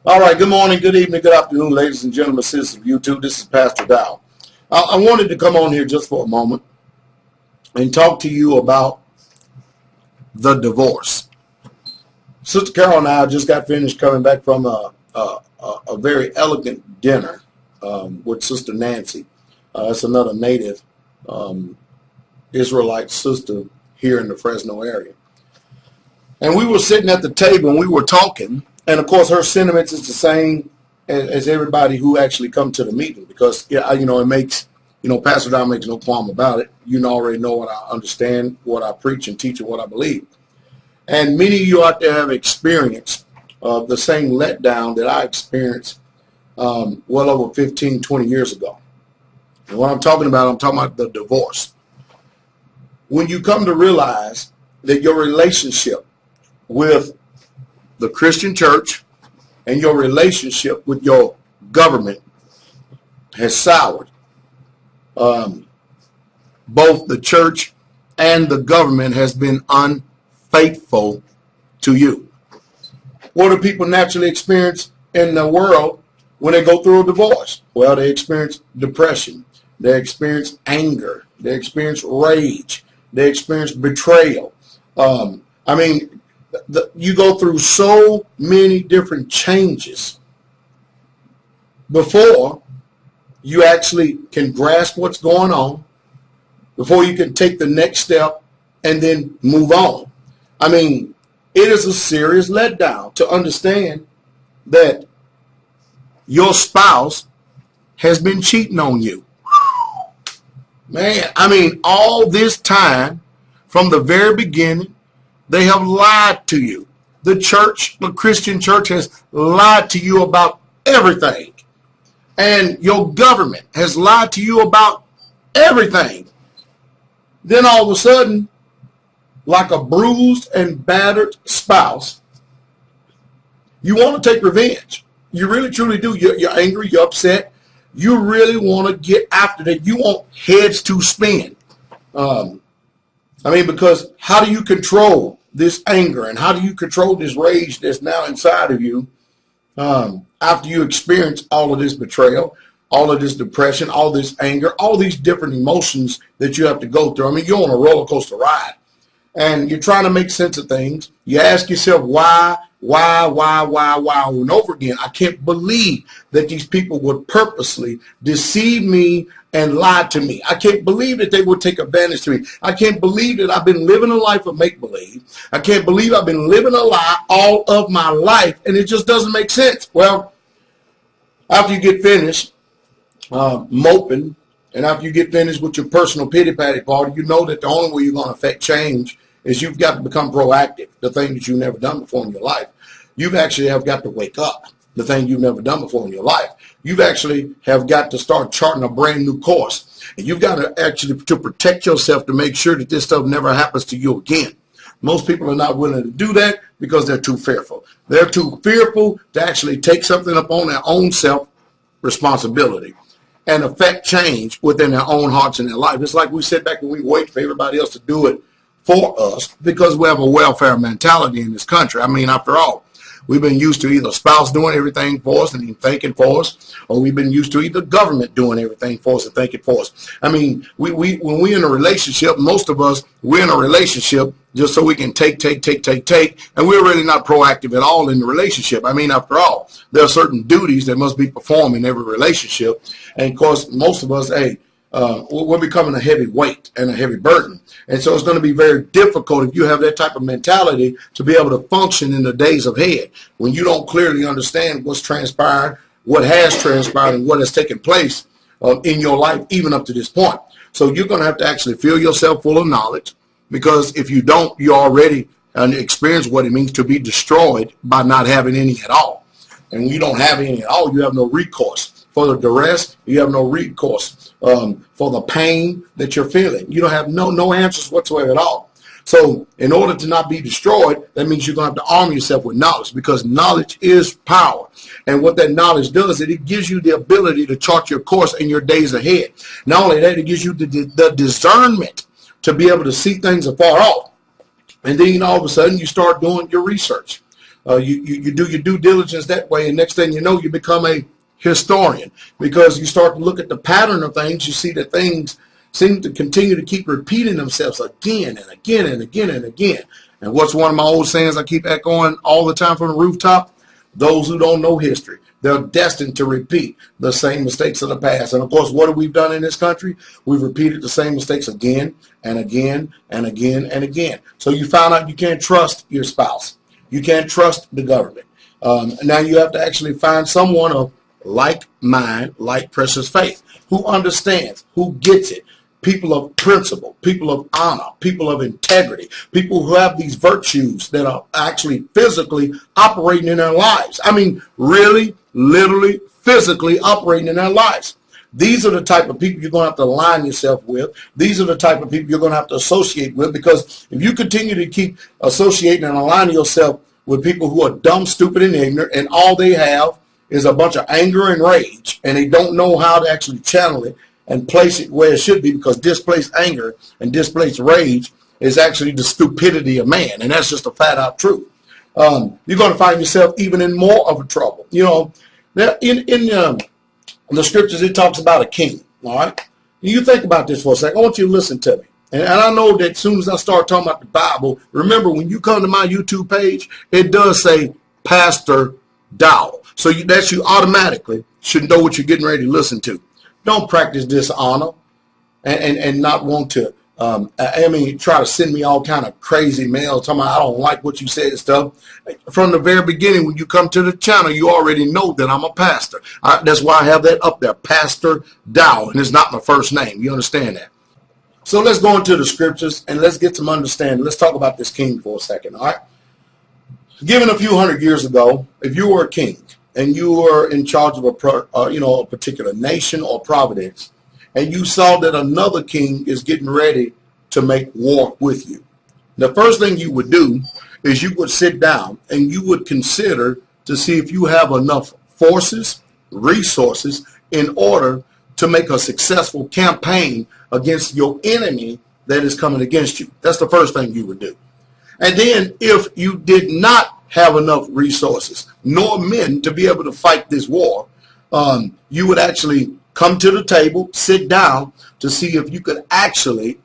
All right, good morning, good evening, good afternoon, ladies and gentlemen, citizens of YouTube. This is Pastor Dow. I wanted to come on here just for a moment and talk to you about the divorce. Sister Carol and I just got finished coming back from a very elegant dinner with Sister Nancy. That's another native Israelite sister here in the Fresno area. And we were sitting at the table and we were talking. And, of course, her sentiments is the same as everybody who actually come to the meeting because, it makes, Pastor Dow makes no qualm about it. You already know what I understand, what I preach and teach and what I believe. And many of you out there have experienced the same letdown that I experienced well over 15, 20 years ago. And what I'm talking about the divorce. When you come to realize that your relationship with the Christian church and your relationship with your government has soured. Both the church and the government has been unfaithful to you. What do people naturally experience in the world when they go through a divorce? Well, they experience depression. They experience anger. They experience rage. They experience betrayal. You go through so many different changes before you actually can grasp what's going on, before you can take the next step and then move on. It is a serious letdown to understand that your spouse has been cheating on you. Man, all this time from the very beginning, they have lied to you. The church, the Christian church, has lied to you about everything. And your government has lied to you about everything. Then all of a sudden, like a bruised and battered spouse, you want to take revenge. You really, truly do. You're angry. You're upset. You really want to get after that. You want heads to spin. Because how do you control this anger and how do you control this rage that's now inside of you after you experience all of this betrayal, all of this depression, all this anger, all these different emotions that you have to go through? You're on a roller coaster ride and you're trying to make sense of things. You ask yourself why over and over again. I can't believe that these people would purposely deceive me and lie to me. I can't believe that they would take advantage to me. I can't believe that I've been living a life of make-believe. I can't believe I've been living a lie all of my life, and it just doesn't make sense. Well, after you get finished moping, and after you get finished with your personal pity-patty party, you know that the only way you're going to affect change is you've got to become proactive, the thing that you've never done before in your life. You've actually have got to wake up, the thing you've never done before in your life. You've actually have got to start charting a brand new course. And you've got to actually to protect yourself to make sure that this stuff never happens to you again. Most people are not willing to do that because they're too fearful. They're too fearful to actually take something upon their own self responsibility and affect change within their own hearts and their life. It's like we sit back and we wait for everybody else to do it for us because we have a welfare mentality in this country. After all, we've been used to either spouse doing everything for us and thinking for us, or we've been used to either government doing everything for us and thinking for us. When we're in a relationship, most of us, we're in a relationship just so we can take, and we're really not proactive at all in the relationship. After all, there are certain duties that must be performed in every relationship, and of course, most of us, we're becoming a heavy weight and a heavy burden. And so it's going to be very difficult if you have that type of mentality to be able to function in the days ahead when you don't clearly understand what's transpired, what has transpired, and what has taken place in your life even up to this point. So you're going to have to actually fill yourself full of knowledge, because if you don't, you already experience what it means to be destroyed by not having any at all. And when you don't have any at all, you have no recourse. For the duress, you have no recourse. For the pain that you're feeling, you don't have no answers whatsoever at all. So in order to not be destroyed, that means you're going to have to arm yourself with knowledge, because knowledge is power. And what that knowledge does, it gives you the ability to chart your course in your days ahead. Not only that, it gives you the discernment to be able to see things afar off. And then all of a sudden you start doing your research. You do your due diligence that way, and next thing you know, you become a historian, because you start to look at the pattern of things. You see that things seem to continue to keep repeating themselves again and again and again and again. And what's one of my old sayings I keep echoing all the time from the rooftop? Those who don't know history, they're destined to repeat the same mistakes of the past. And of course, what have we done in this country? We've repeated the same mistakes again and again and again and again. So you found out you can't trust your spouse. You can't trust the government. Now you have to actually find someone of like mind, like precious faith, who understands, who gets it. People of principle, people of honor, people of integrity, people who have these virtues that are actually physically operating in their lives. I mean, really, literally, physically operating in their lives. These are the type of people you're going to have to align yourself with. These are the type of people you're going to have to associate with, because if you continue to keep associating and aligning yourself with people who are dumb, stupid, and ignorant, and all they have is a bunch of anger and rage, and they don't know how to actually channel it and place it where it should be, because displaced anger and displaced rage is actually the stupidity of man, and that's just a flat out truth. You're going to find yourself even in more of a trouble. You know, in the scriptures, it talks about a king. All right, you think about this for a second. I want you to listen to me. And I know that as soon as I start talking about the Bible, remember, when you come to my YouTube page, it does say Pastor Dow. So that you automatically should know what you're getting ready to listen to. Don't practice dishonor and not want to, try to send me all kind of crazy mail talking about I don't like what you said and stuff. From the very beginning, when you come to the channel, you already know that I'm a pastor. That's why I have that up there, Pastor Dow, and it's not my first name. You understand that? So let's go into the scriptures and let's get some understanding. Let's talk about this king for a second, all right? Given a few hundred years ago, if you were a king and you were in charge of a particular nation or province, and you saw that another king is getting ready to make war with you, the first thing you would do is you would sit down and you would consider to see if you have enough forces, resources, in order to make a successful campaign against your enemy that is coming against you. That's the first thing you would do. And then if you did not have enough resources nor men to be able to fight this war, you would actually come to the table, sit down to see if you could actually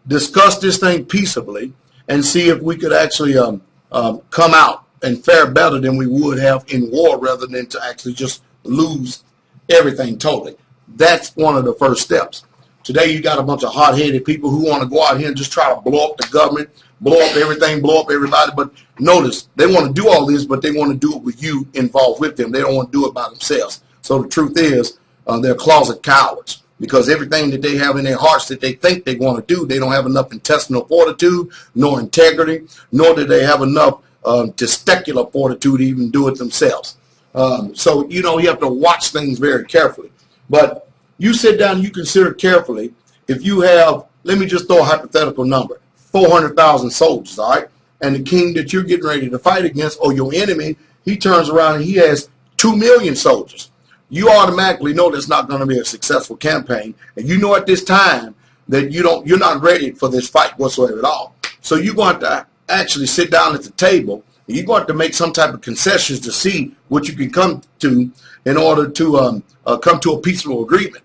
discuss this thing peaceably and see if we could actually come out and fare better than we would have in war, rather than to actually just lose everything totally. That's one of the first steps. Today you got a bunch of hot-headed people who want to go out here and just try to blow up the government, blow up everything, blow up everybody. But notice, they want to do all this, but they want to do it with you involved with them. They don't want to do it by themselves. So the truth is, they're closet cowards, because everything that they have in their hearts that they think they want to do, they don't have enough intestinal fortitude, nor integrity, nor do they have enough testicular fortitude to even do it themselves. So, you have to watch things very carefully. But you sit down and you consider carefully, if you have, let me just throw a hypothetical number, 400,000 soldiers, all right? And the king that you're getting ready to fight against, or your enemy, he turns around and he has 2 million soldiers. You automatically know that's not going to be a successful campaign. And you know at this time that you're not ready for this fight whatsoever at all. So you're going to actually sit down at the table. You're going to make some type of concessions to see what you can come to in order to come to a peaceful agreement.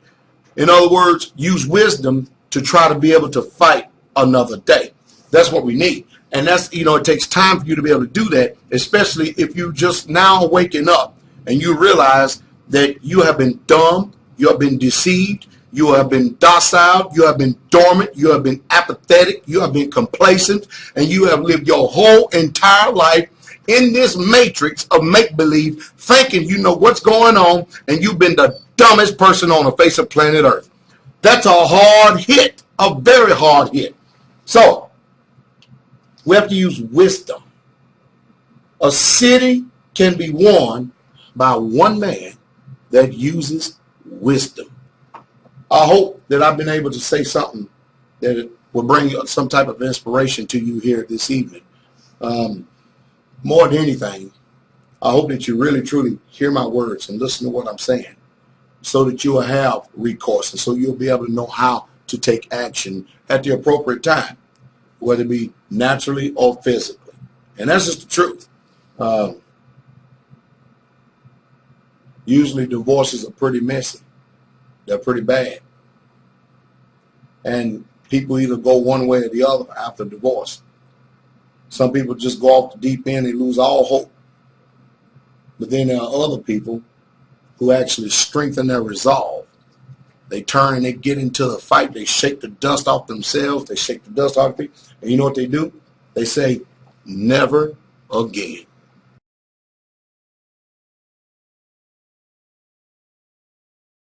In other words, use wisdom to try to be able to fight another day. That's what we need. And that's, it takes time for you to be able to do that, especially if you just now waking up and you realize that you have been dumb, you have been deceived, you have been docile, you have been dormant, you have been apathetic, you have been complacent, and you have lived your whole entire life in this matrix of make-believe, thinking you know what's going on, and you've been the dumbest person on the face of planet Earth. That's a hard hit, a very hard hit. So, we have to use wisdom. A city can be won by one man that uses wisdom. I hope that I've been able to say something that will bring some type of inspiration to you here this evening. More than anything, I hope that you really, truly hear my words and listen to what I'm saying, so that you will have recourse, and so you'll be able to know how to take action at the appropriate time, whether it be naturally or physically. And that's just the truth. Usually divorces are pretty messy. They're pretty bad. And people either go one way or the other after divorce. Some people just go off the deep end, they lose all hope. But then there are other people who actually strengthen their resolve. They turn and they get into the fight. They shake the dust off themselves. They shake the dust off people. And you know what they do? They say, never again.